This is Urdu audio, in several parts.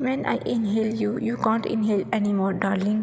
When I inhale you, you can't inhale anymore, darling।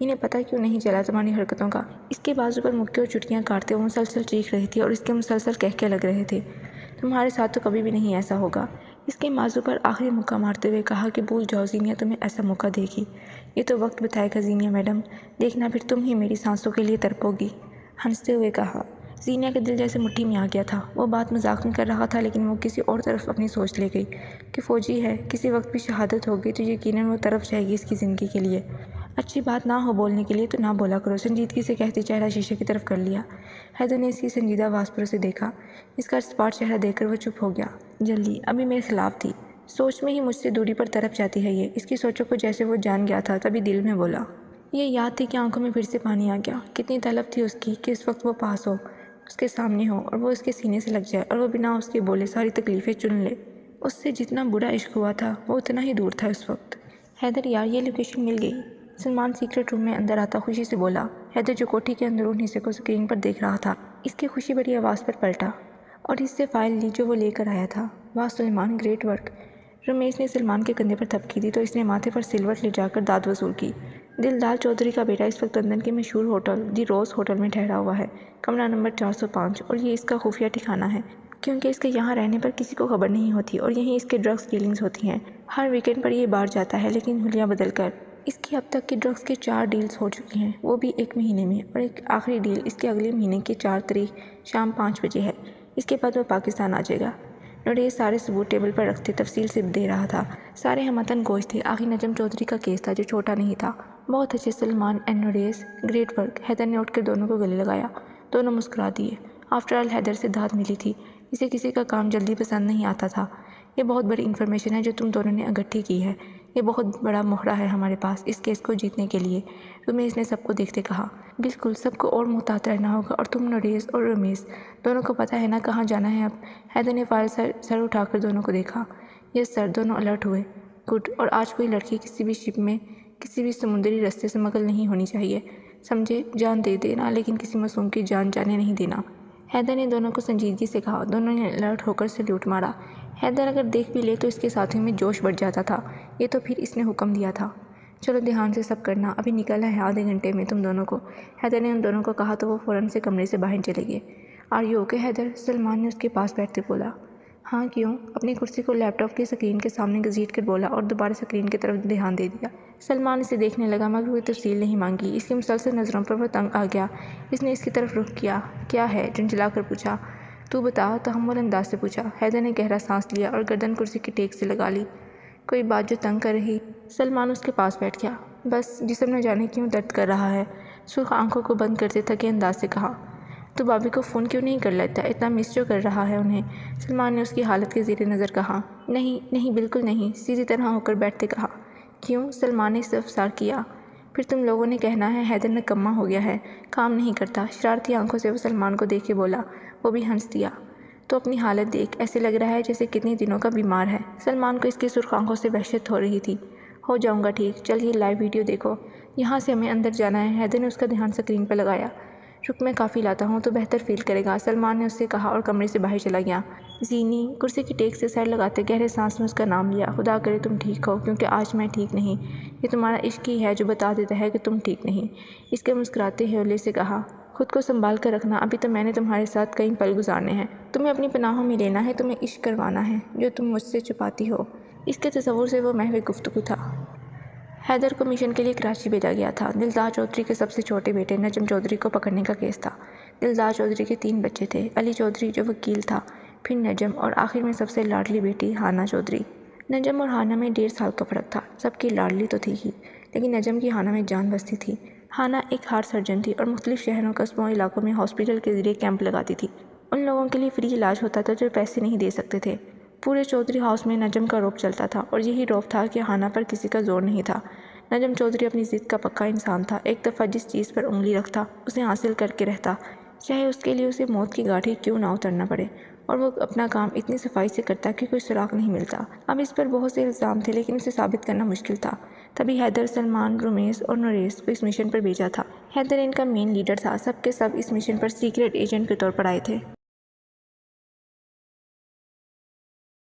انہیں پتہ کیوں نہیں چلا تمہاری حرکتوں کا؟ اس کے بازو پر مکے اور چٹکیاں کاٹتے وہ مسلسل چیخ رہی تھی اور اس کے مسلسل کہکے لگ رہے تھے۔ تمہارے ساتھ تو کبھی بھی نہیں ایسا ہوگا۔ اس کے بازو پر آخری مکہ مارتے ہوئے کہا کہ بھول جاؤ زینیا تمہیں ایسا موقع دے گی۔ یہ تو وقت بتائے گا زینیا میڈم، دیکھنا پھر تم ہی میری سانسوں کے لیے تڑپو گی، ہنستے ہوئے کہا۔ زینیا کا دل جیسے مٹھی میں آ گیا تھا۔ وہ بات مذاق میں کر رہا تھا لیکن وہ کسی اور طرف اپنی سوچ لے گئی کہ فوجی ہے، کسی وقت بھی شہادت ہوگی تو یقیناً وہ تڑپ جائے گی اس کی زندگی کے لیے۔ اچھی بات نہ ہو بولنے کے لیے تو نہ بولا کرو، سنجیدگی سے کہتی چہرہ شیشے کی طرف کر لیا۔ حیدر نے اس کی سنجیدہ آواز پر اسے دیکھا۔ اس کا اسپاٹ چہرہ دیکھ کر وہ چپ ہو گیا۔ جلدی ابھی میرے خلاف تھی، سوچ میں ہی مجھ سے دوری پر تڑپ جاتی ہے یہ۔ اس کی سوچوں کو جیسے وہ جان گیا تھا، تبھی دل میں بولا۔ یہ یاد تھی کہ آنکھوں میں پھر سے پانی آ گیا۔ کتنی طلب تھی اس کی کہ اس وقت وہ پاس ہو، اس کے سامنے ہو اور وہ اس کے سینے سے لگ جائے اور وہ بنا اس کے بولے ساری تکلیفیں چن لے۔ اس سے جتنا برا عشق ہوا تھا وہ اتنا ہی دور تھا اس وقت۔ حیدر یار یہ لوکیشن مل گئی، سلمان سیکرٹ روم میں اندر آتا خوشی سے بولا۔ حیدر جو کوٹھی کے اندرون حصے کو اسکرین پر دیکھ رہا تھا، اس کی خوشی بھری آواز پر پلٹا اور اس سے فائل لی جو وہ لے کر آیا تھا۔ واہ سلمان، گریٹ ورک۔ رمیش نے سلمان کے کندھے پر تھپکی دی تو اس نے ماتھے پر سلوٹ لے جا کر داد وصول کی۔ دلدار چودھری کا بیٹا اس وقت لندن کے مشہور ہوٹل دی روز ہوٹل میں ٹھہرا ہوا ہے، کمرہ نمبر 405، اور یہ اس کا خفیہ ٹھکانہ ہے کیونکہ اس کے یہاں رہنے پر کسی کو خبر نہیں ہوتی اور یہیں اس کے ڈرگس ڈیلنگز ہوتی ہیں۔ ہر ویکینڈ پر یہ باہر جاتا ہے لیکن حلیہ بدل کر۔ اس کی اب تک کی ڈرگس کے 4 ڈیلز ہو چکی ہیں، وہ بھی ایک مہینے میں، اور ایک آخری ڈیل اس کے اگلے مہینے کی 4 تاریخ شام 5 بجے ہے۔ اس کے بعد وہ پاکستان آ جائے گا۔ نوریس سارے ثبوت ٹیبل پر رکھتے تفصیل سے دے رہا تھا۔ سارے ہم وطن گوش تھے۔ آخری نجم چودھری کا کیس تھا جو چھوٹا نہیں تھا۔ بہت اچھے Salman and Norris, great work. Haider نے اٹھ کر دونوں کو گلے لگایا۔ دونوں مسکرا دیے۔ آفٹر آل حیدر سے داد ملی تھی، اسے کسی کا کام جلدی پسند نہیں آتا تھا۔ یہ بہت بڑی انفارمیشن ہے جو تم دونوں نے اکٹھی کی ہے، یہ بہت بڑا مہرہ ہے ہمارے پاس اس کیس کو جیتنے کے لیے۔ رمیش نے سب کو دیکھتے کہا۔ بالکل، سب کو اور محتاط رہنا ہوگا، اور تم نوریس اور رمیش دونوں کو پتہ ہے نا کہاں جانا ہے اب؟ حیدر نے فائل سر اٹھا کر دونوں کو دیکھا۔ یس سر، دونوں الرٹ ہوئے۔ گڈ، اور آج کوئی لڑکی کسی بھی شپ میں کسی بھی سمندری رستے سے مغل نہیں ہونی چاہیے، سمجھے؟ جان دے دینا لیکن کسی معصوم کی جان جانے نہیں دینا۔ حیدر نے دونوں کو سنجیدگی سے کہا۔ دونوں نے الرٹ ہو کر سلیوٹ مارا۔ حیدر اگر دیکھ بھی لے تو اس کے ساتھیوں میں جوش بڑھ جاتا تھا، یہ تو پھر اس نے حکم دیا تھا۔ چلو دھیان سے سب کرنا، ابھی نکلنا ہے آدھے گھنٹے میں تم دونوں کو۔ حیدر نے ان دونوں کو کہا تو وہ فوراً سے کمرے سے باہر چلے گئے۔ Are you okay Haider? Salman نے اس کے پاس بیٹھتے بولا۔ ہاں کیوں؟ اپنی کرسی کو لیپ ٹاپ کی اسکرین کے سامنے گھسیٹ کر بولا اور دوبارہ اسکرین کی طرف دھیان دے دیا۔ سلمان اسے دیکھنے لگا مگر کوئی تفصیل نہیں مانگی۔ اس کی مسلسل نظروں پر وہ تنگ آ گیا۔ اس نے اس کی طرف رخ کیا۔ کیا ہے؟ جھنجھلا کر پوچھا۔ تو بتا، تحمل انداز سے پوچھا۔ حیدر نے گہرا سانس لیا اور گردن کرسی کی ٹیک سے لگا لی۔ کوئی بات جو تنگ کر رہی؟ سلمان اس کے پاس بیٹھ گیا۔ بس، جسم نہ جانے کیوں درد کر رہا ہے، سرخ آنکھوں کو بند کرتے تھکے انداز سے کہا۔ تو بابی کو فون کیوں نہیں کر لیتا، اتنا مس جو کر رہا ہے انہیں؟ سلمان نے اس کی حالت کے زیر نظر کہا۔ نہیں بالکل نہیں، سیدھی طرح ہو کر بیٹھتے کہا۔ کیوں؟ سلمان نے استفسار کیا۔ پھر تم لوگوں نے کہنا ہے حیدر نکما ہو گیا ہے، کام نہیں کرتا۔ شرارتی آنکھوں سے وہ سلمان کو دیکھ کے بولا۔ وہ بھی ہنس دیا۔ تو اپنی حالت دیکھ، ایسے لگ رہا ہے جیسے کتنے دنوں کا بیمار ہے۔ سلمان کو اس کی سرخ آنکھوں سے وحشت ہو رہی تھی۔ ہو جاؤں گا ٹھیک، چلیے لائیو ویڈیو دیکھو، یہاں سے ہمیں اندر جانا ہے۔ حیدر نے اس کا دھیان اسکرین پر لگایا۔ رک، میں کافی لاتا ہوں تو بہتر فیل کرے گا، سلمان نے اس سے کہا اور کمرے سے باہر چلا گیا۔ زینی، کرسی کی ٹیک سے سر لگاتے گہرے سانس میں اس کا نام لیا۔ خدا کرے تم ٹھیک ہو، کیونکہ آج میں ٹھیک نہیں۔ یہ تمہارا عشق ہی ہے جو بتا دیتا ہے کہ تم ٹھیک نہیں۔ اس کے مسکراتے ہوئے سے کہا۔ خود کو سنبھال کر رکھنا، ابھی تو میں نے تمہارے ساتھ کئی پل گزارنے ہیں۔ تمہیں اپنی پناہوں میں لینا ہے، تمہیں عشق کروانا ہے جو تم مجھ سے چھپاتی ہو۔ اس کے تصور سے وہ محو گفتگو تھا۔ حیدر کو مشن کے لیے کراچی بھیجا گیا تھا۔ دلدار چودھری کے سب سے چھوٹے بیٹے نجم چودھری کو پکڑنے کا کیس تھا۔ دلدار چودھری کے 3 بچے تھے، علی چودھری جو وکیل تھا، پھر نجم، اور آخر میں سب سے لاڈلی بیٹی ہانا چودھری۔ نجم اور ہانا میں 1.5 سال کا فرق تھا۔ سب کی لاڈلی تو تھی ہی، لیکن نجم کی ہانا میں جان بستی تھی۔ ہانا ایک ہارٹ سرجن تھی اور مختلف شہروں قصبوں اور علاقوں میں ہاسپٹل کے ذریعے کیمپ لگاتی تھی۔ ان لوگوں کے لیے فری علاج ہوتا تھا جو پیسے نہیں دے سکتے تھے۔ پورے چودھری ہاؤس میں نجم کا روب چلتا تھا اور یہی روب تھا کہ ہانا پر کسی کا زور نہیں تھا۔ نجم چودھری اپنی ضد کا پکا انسان تھا۔ ایک دفعہ جس چیز پر انگلی رکھتا اسے حاصل کر کے رہتا، چاہے اس کے لیے اسے موت کی گاٹھی کیوں نہ اترنا پڑے، اور وہ اپنا کام اتنی صفائی سے کرتا کہ کوئی سراغ نہیں ملتا۔ اب اس پر بہت سے الزام تھے لیکن اسے ثابت کرنا مشکل تھا، تبھی حیدر، سلمان، رمیش اور نوریس کو اس مشن پر بھیجا تھا۔ حیدر ان کا مین لیڈر تھا، سب کے سب اس مشن پر سیکرٹ ایجنٹ کے طور پر آئے تھے۔